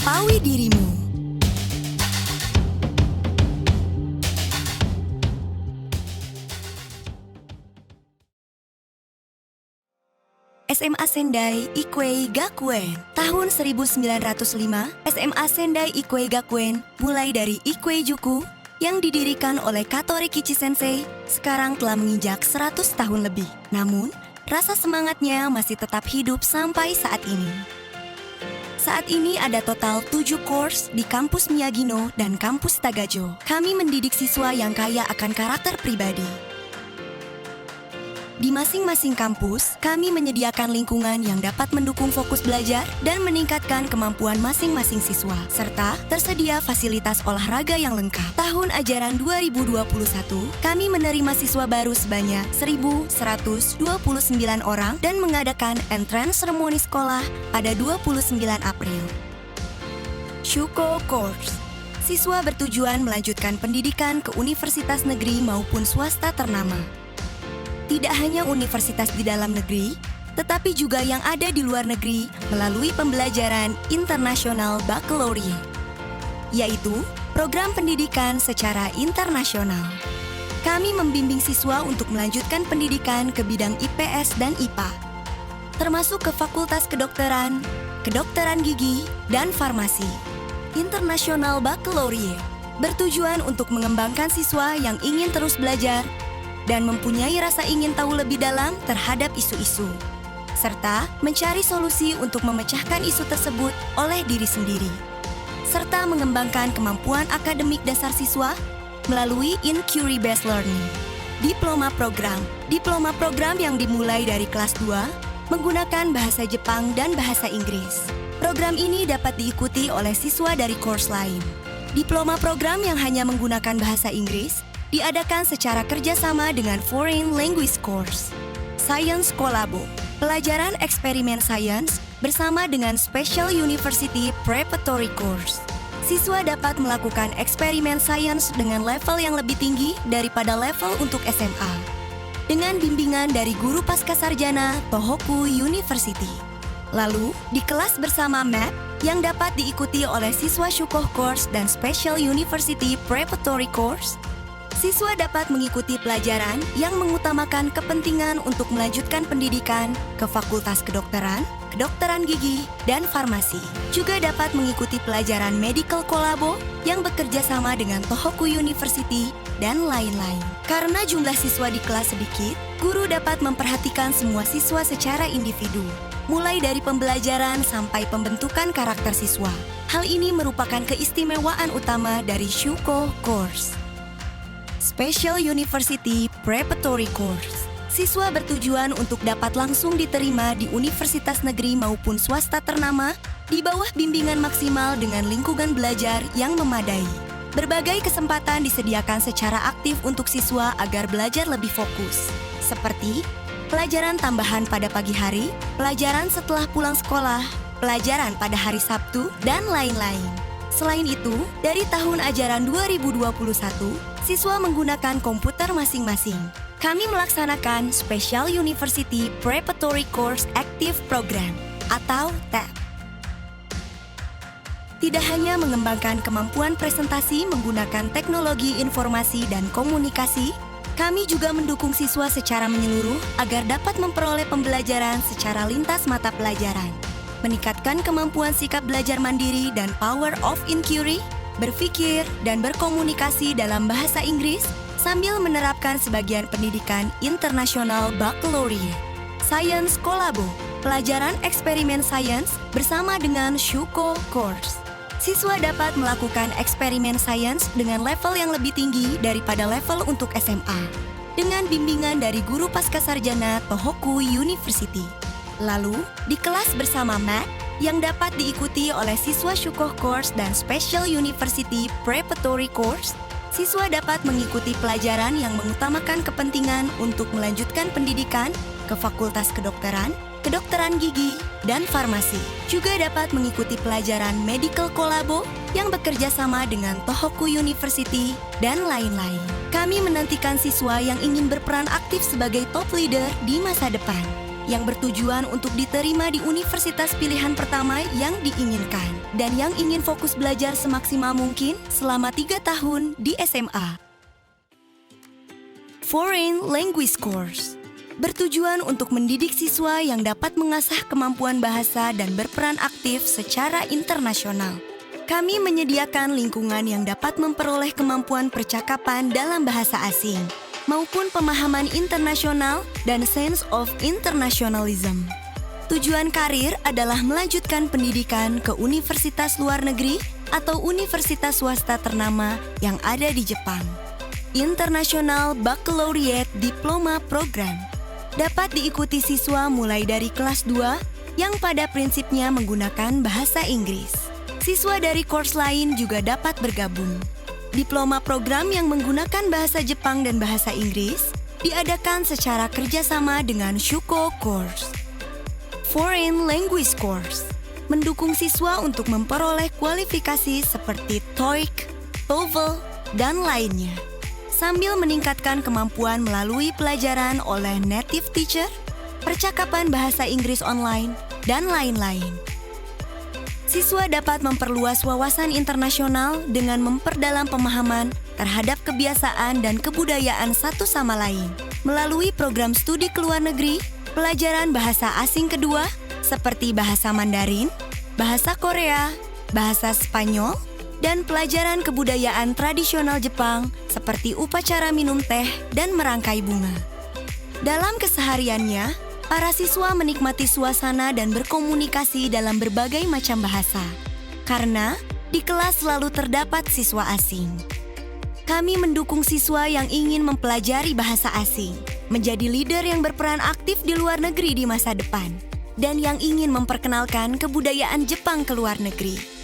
melampaui dirimu. SMA Sendai Ikuei Gakuen. Tahun 1905, SMA Sendai Ikuei Gakuen mulai dari Ikuei Juku yang didirikan oleh Katori Kichi Sensei sekarang telah menginjak 100 tahun lebih. Namun, rasa semangatnya masih tetap hidup sampai saat ini. Saat ini ada total 7 course di kampus Miyagino dan kampus Tagajo. Kami mendidik siswa yang kaya akan karakter pribadi. Di masing-masing kampus, kami menyediakan lingkungan yang dapat mendukung fokus belajar dan meningkatkan kemampuan masing-masing siswa, serta tersedia fasilitas olahraga yang lengkap. Tahun ajaran 2021, kami menerima siswa baru sebanyak 1.129 orang dan mengadakan entrance seremoni sekolah pada 29 April. Shuko Course. Siswa bertujuan melanjutkan pendidikan ke universitas negeri maupun swasta ternama. Tidak hanya universitas di dalam negeri, tetapi juga yang ada di luar negeri melalui pembelajaran internasional baccalaureate, yaitu program pendidikan secara internasional. Kami membimbing siswa untuk melanjutkan pendidikan ke bidang IPS dan IPA, termasuk ke Fakultas Kedokteran, Kedokteran Gigi, dan Farmasi. International Baccalaureate bertujuan untuk mengembangkan siswa yang ingin terus belajar dan mempunyai rasa ingin tahu lebih dalam terhadap isu-isu, serta mencari solusi untuk memecahkan isu tersebut oleh diri sendiri, serta mengembangkan kemampuan akademik dasar siswa melalui inquiry-based learning. Diploma program yang dimulai dari kelas 2 menggunakan bahasa Jepang dan bahasa Inggris. Program ini dapat diikuti oleh siswa dari course lain. Diploma program yang hanya menggunakan bahasa Inggris diadakan secara kerjasama dengan Foreign Language Course. Science Collabo, pelajaran eksperimen sains bersama dengan Special University Preparatory Course. Siswa dapat melakukan eksperimen sains dengan level yang lebih tinggi daripada level untuk SMA, dengan bimbingan dari guru pascasarjana Tohoku University. Lalu, di kelas bersama MAP yang dapat diikuti oleh siswa Shuko Course dan Special University Preparatory Course, siswa dapat mengikuti pelajaran yang mengutamakan kepentingan untuk melanjutkan pendidikan ke Fakultas Kedokteran, Kedokteran Gigi, dan Farmasi. Juga dapat mengikuti pelajaran Medical Collabo yang bekerja sama dengan Tohoku University, dan lain-lain. Karena jumlah siswa di kelas sedikit, guru dapat memperhatikan semua siswa secara individu, mulai dari pembelajaran sampai pembentukan karakter siswa. Hal ini merupakan keistimewaan utama dari Shuko Course. Special University Preparatory Course. Siswa bertujuan untuk dapat langsung diterima di universitas negeri maupun swasta ternama di bawah bimbingan maksimal dengan lingkungan belajar yang memadai. Berbagai kesempatan disediakan secara aktif untuk siswa agar belajar lebih fokus, seperti pelajaran tambahan pada pagi hari, pelajaran setelah pulang sekolah, pelajaran pada hari Sabtu, dan lain-lain. Selain itu, dari tahun ajaran 2021, siswa menggunakan komputer masing-masing. Kami melaksanakan Special University Preparatory Course Active Program atau TAP. Tidak hanya mengembangkan kemampuan presentasi menggunakan teknologi informasi dan komunikasi, kami juga mendukung siswa secara menyeluruh agar dapat memperoleh pembelajaran secara lintas mata pelajaran, meningkatkan kemampuan sikap belajar mandiri dan power of inquiry, berpikir dan berkomunikasi dalam bahasa Inggris sambil menerapkan sebagian pendidikan internasional baccalaureate. Science Collabo, pelajaran eksperimen sains bersama dengan Shuko Course. Siswa dapat melakukan eksperimen sains dengan level yang lebih tinggi daripada level untuk SMA, dengan bimbingan dari guru pascasarjana Tohoku University. Lalu, di kelas bersama MAT yang dapat diikuti oleh siswa Shuko Course dan Special University Preparatory Course, siswa dapat mengikuti pelajaran yang mengutamakan kepentingan untuk melanjutkan pendidikan ke Fakultas Kedokteran, Kedokteran Gigi, dan Farmasi. Juga dapat mengikuti pelajaran Medical Collabo yang bekerja sama dengan Tohoku University, dan lain-lain. Kami menantikan siswa yang ingin berperan aktif sebagai top leader di masa depan. yang bertujuan untuk diterima di universitas pilihan pertama yang diinginkan dan yang ingin fokus belajar semaksimal mungkin selama 3 tahun di SMA. Foreign Language Course bertujuan untuk mendidik siswa yang dapat mengasah kemampuan bahasa dan berperan aktif secara internasional. Kami menyediakan lingkungan yang dapat memperoleh kemampuan percakapan dalam bahasa asing, maupun pemahaman internasional dan sense of internationalism. Tujuan karir adalah melanjutkan pendidikan ke universitas luar negeri atau universitas swasta ternama yang ada di Jepang. International Baccalaureate Diploma Program dapat diikuti siswa mulai dari kelas 2 yang pada prinsipnya menggunakan bahasa Inggris. Siswa dari course lain juga dapat bergabung. Diploma program yang menggunakan bahasa Jepang dan bahasa Inggris diadakan secara kerjasama dengan Shuko Course. Foreign Language Course mendukung siswa untuk memperoleh kualifikasi seperti TOEIC, TOEFL, dan lainnya, sambil meningkatkan kemampuan melalui pelajaran oleh native teacher, percakapan bahasa Inggris online, dan lain-lain. Siswa dapat memperluas wawasan internasional dengan memperdalam pemahaman terhadap kebiasaan dan kebudayaan satu sama lain melalui program studi ke luar negeri, pelajaran bahasa asing kedua seperti bahasa Mandarin, bahasa Korea, bahasa Spanyol, dan pelajaran kebudayaan tradisional Jepang seperti upacara minum teh dan merangkai bunga. Dalam kesehariannya, para siswa menikmati suasana dan berkomunikasi dalam berbagai macam bahasa, karena di kelas selalu terdapat siswa asing. Kami mendukung siswa yang ingin mempelajari bahasa asing, menjadi leader yang berperan aktif di luar negeri di masa depan, dan yang ingin memperkenalkan kebudayaan Jepang ke luar negeri.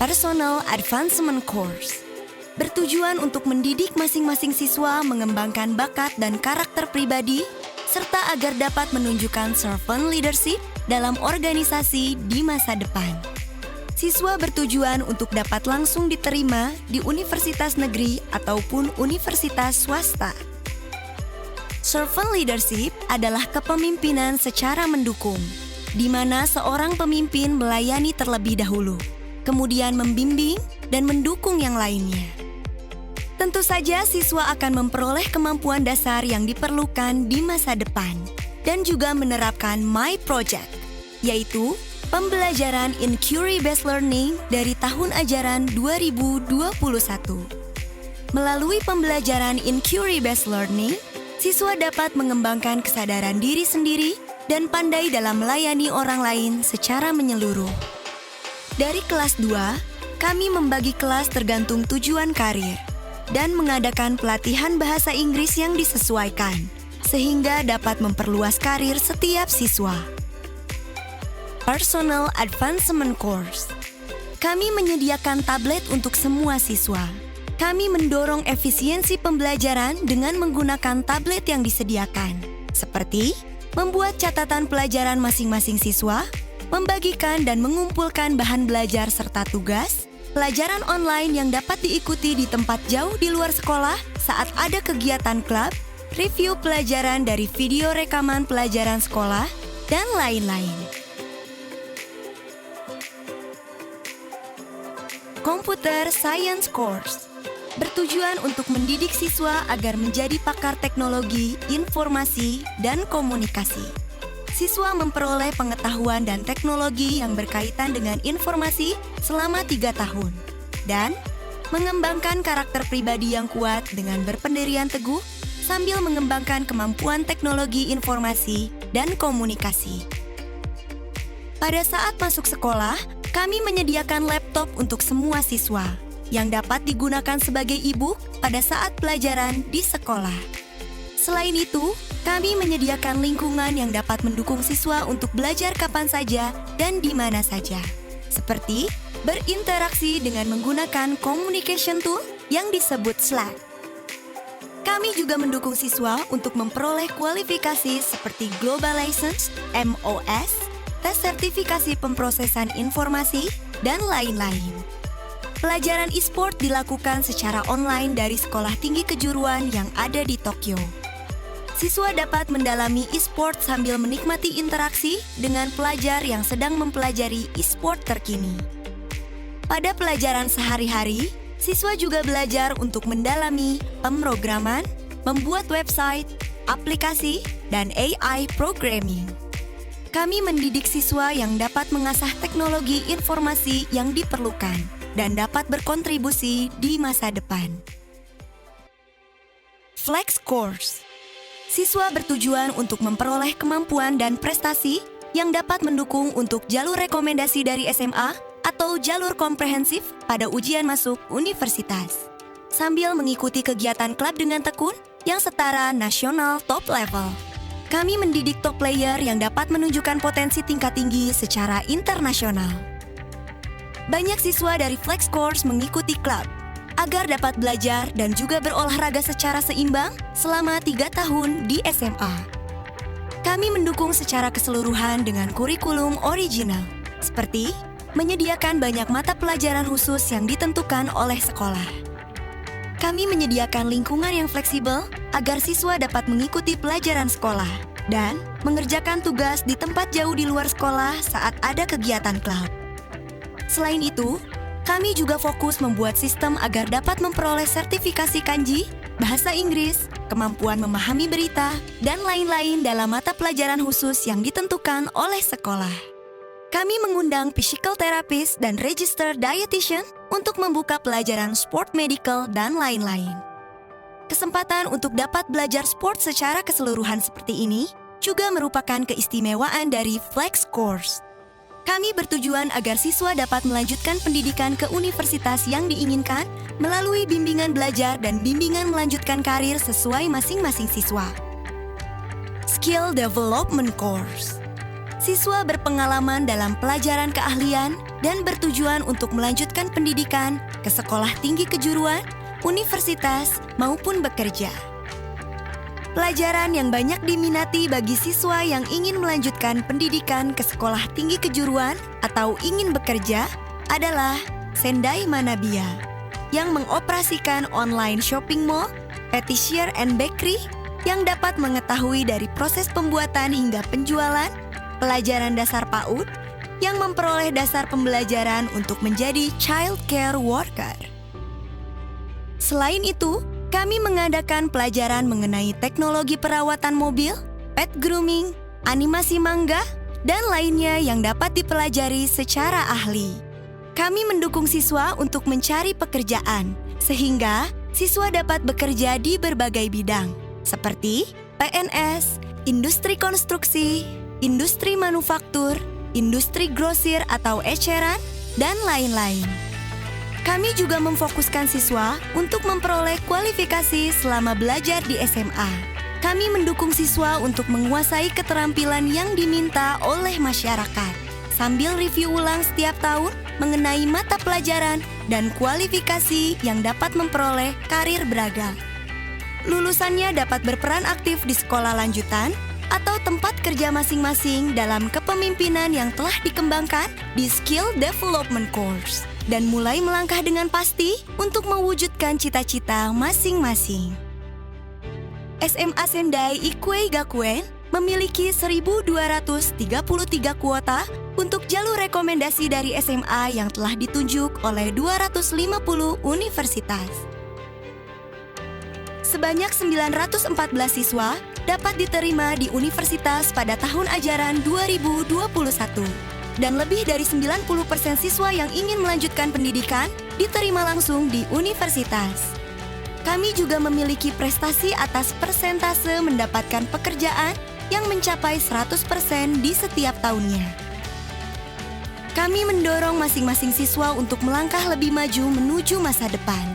Personal Advancement Course bertujuan untuk mendidik masing-masing siswa mengembangkan bakat dan karakter pribadi, serta agar dapat menunjukkan servant leadership dalam organisasi di masa depan. Siswa bertujuan untuk dapat langsung diterima di universitas negeri ataupun universitas swasta. Servant leadership adalah kepemimpinan secara mendukung, di mana seorang pemimpin melayani terlebih dahulu, kemudian membimbing dan mendukung yang lainnya. Tentu saja siswa akan memperoleh kemampuan dasar yang diperlukan di masa depan dan juga menerapkan My Project, yaitu pembelajaran Inquiry-Based Learning dari tahun ajaran 2021. Melalui pembelajaran Inquiry-Based Learning, siswa dapat mengembangkan kesadaran diri sendiri dan pandai dalam melayani orang lain secara menyeluruh. Dari kelas 2, kami membagi kelas tergantung tujuan karir dan mengadakan pelatihan bahasa Inggris yang disesuaikan, sehingga dapat memperluas karir setiap siswa. Personal Advancement Course. Kami menyediakan tablet untuk semua siswa. Kami mendorong efisiensi pembelajaran dengan menggunakan tablet yang disediakan, seperti membuat catatan pelajaran masing-masing siswa, membagikan dan mengumpulkan bahan belajar serta tugas, pelajaran online yang dapat diikuti di tempat jauh di luar sekolah saat ada kegiatan klub, review pelajaran dari video rekaman pelajaran sekolah, dan lain-lain. Computer Science Course bertujuan untuk mendidik siswa agar menjadi pakar teknologi, informasi, dan komunikasi. Siswa memperoleh pengetahuan dan teknologi yang berkaitan dengan informasi selama 3 tahun dan mengembangkan karakter pribadi yang kuat dengan berpendirian teguh sambil mengembangkan kemampuan teknologi informasi dan komunikasi. Pada saat masuk sekolah, kami menyediakan laptop untuk semua siswa yang dapat digunakan sebagai e-book pada saat pelajaran di sekolah. Selain itu, kami menyediakan lingkungan yang dapat mendukung siswa untuk belajar kapan saja dan di mana saja, seperti berinteraksi dengan menggunakan communication tool yang disebut Slack. Kami juga mendukung siswa untuk memperoleh kualifikasi seperti Global License, MOS, tes sertifikasi pemrosesan informasi, dan lain-lain. Pelajaran e-sport dilakukan secara online dari sekolah tinggi kejuruan yang ada di Tokyo. Siswa dapat mendalami e-sport sambil menikmati interaksi dengan pelajar yang sedang mempelajari e-sport terkini. Pada pelajaran sehari-hari, siswa juga belajar untuk mendalami pemrograman, membuat website, aplikasi, dan AI programming. Kami mendidik siswa yang dapat mengasah teknologi informasi yang diperlukan dan dapat berkontribusi di masa depan. Flex Course. Siswa bertujuan untuk memperoleh kemampuan dan prestasi yang dapat mendukung untuk jalur rekomendasi dari SMA atau jalur komprehensif pada ujian masuk universitas, sambil mengikuti kegiatan klub dengan tekun yang setara nasional top level. Kami mendidik top player yang dapat menunjukkan potensi tingkat tinggi secara internasional. Banyak siswa dari Flex Course mengikuti klub agar dapat belajar dan juga berolahraga secara seimbang selama 3 tahun di SMA. Kami mendukung secara keseluruhan dengan kurikulum original, seperti menyediakan banyak mata pelajaran khusus yang ditentukan oleh sekolah. Kami menyediakan lingkungan yang fleksibel agar siswa dapat mengikuti pelajaran sekolah dan mengerjakan tugas di tempat jauh di luar sekolah saat ada kegiatan klub. Selain itu, kami juga fokus membuat sistem agar dapat memperoleh sertifikasi kanji, bahasa Inggris, kemampuan memahami berita, dan lain-lain dalam mata pelajaran khusus yang ditentukan oleh sekolah. Kami mengundang physical therapist dan registered dietitian untuk membuka pelajaran sport medical dan lain-lain. Kesempatan untuk dapat belajar sport secara keseluruhan seperti ini juga merupakan keistimewaan dari Flex Course. Kami bertujuan agar siswa dapat melanjutkan pendidikan ke universitas yang diinginkan melalui bimbingan belajar dan bimbingan melanjutkan karir sesuai masing-masing siswa. Skill Development Course. Siswa berpengalaman dalam pelajaran keahlian dan bertujuan untuk melanjutkan pendidikan ke sekolah tinggi kejuruan, universitas, maupun bekerja. Pelajaran yang banyak diminati bagi siswa yang ingin melanjutkan pendidikan ke sekolah tinggi kejuruan atau ingin bekerja adalah Sendai Manabia, yang mengoperasikan online shopping mall, patissier and bakery, yang dapat mengetahui dari proses pembuatan hingga penjualan, pelajaran dasar PAUD, yang memperoleh dasar pembelajaran untuk menjadi child care worker. Selain itu, kami mengadakan pelajaran mengenai teknologi perawatan mobil, pet grooming, animasi manga, dan lainnya yang dapat dipelajari secara ahli. Kami mendukung siswa untuk mencari pekerjaan, sehingga siswa dapat bekerja di berbagai bidang, seperti PNS, industri konstruksi, industri manufaktur, industri grosir atau eceran, dan lain-lain. Kami juga memfokuskan siswa untuk memperoleh kualifikasi selama belajar di SMA. Kami mendukung siswa untuk menguasai keterampilan yang diminta oleh masyarakat, sambil review ulang setiap tahun mengenai mata pelajaran dan kualifikasi yang dapat memperoleh karir beragam. Lulusannya dapat berperan aktif di sekolah lanjutan atau tempat kerja masing-masing dalam kepemimpinan yang telah dikembangkan di Skill Development Course, dan mulai melangkah dengan pasti untuk mewujudkan cita-cita masing-masing. SMA Sendai Ikuei Gakuen memiliki 1.233 kuota untuk jalur rekomendasi dari SMA yang telah ditunjuk oleh 250 universitas. Sebanyak 914 siswa dapat diterima di universitas pada tahun ajaran 2021. Dan lebih dari 90% siswa yang ingin melanjutkan pendidikan diterima langsung di universitas. Kami juga memiliki prestasi atas persentase mendapatkan pekerjaan yang mencapai 100% di setiap tahunnya. Kami mendorong masing-masing siswa untuk melangkah lebih maju menuju masa depan.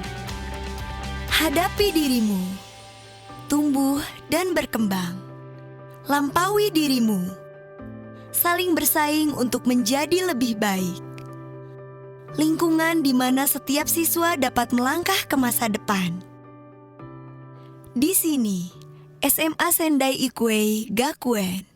Hadapi dirimu, tumbuh dan berkembang. Lampaui dirimu. Saling bersaing untuk menjadi lebih baik. Lingkungan di mana setiap siswa dapat melangkah ke masa depan. Di sini, SMA Sendai Ikuei Gakuen.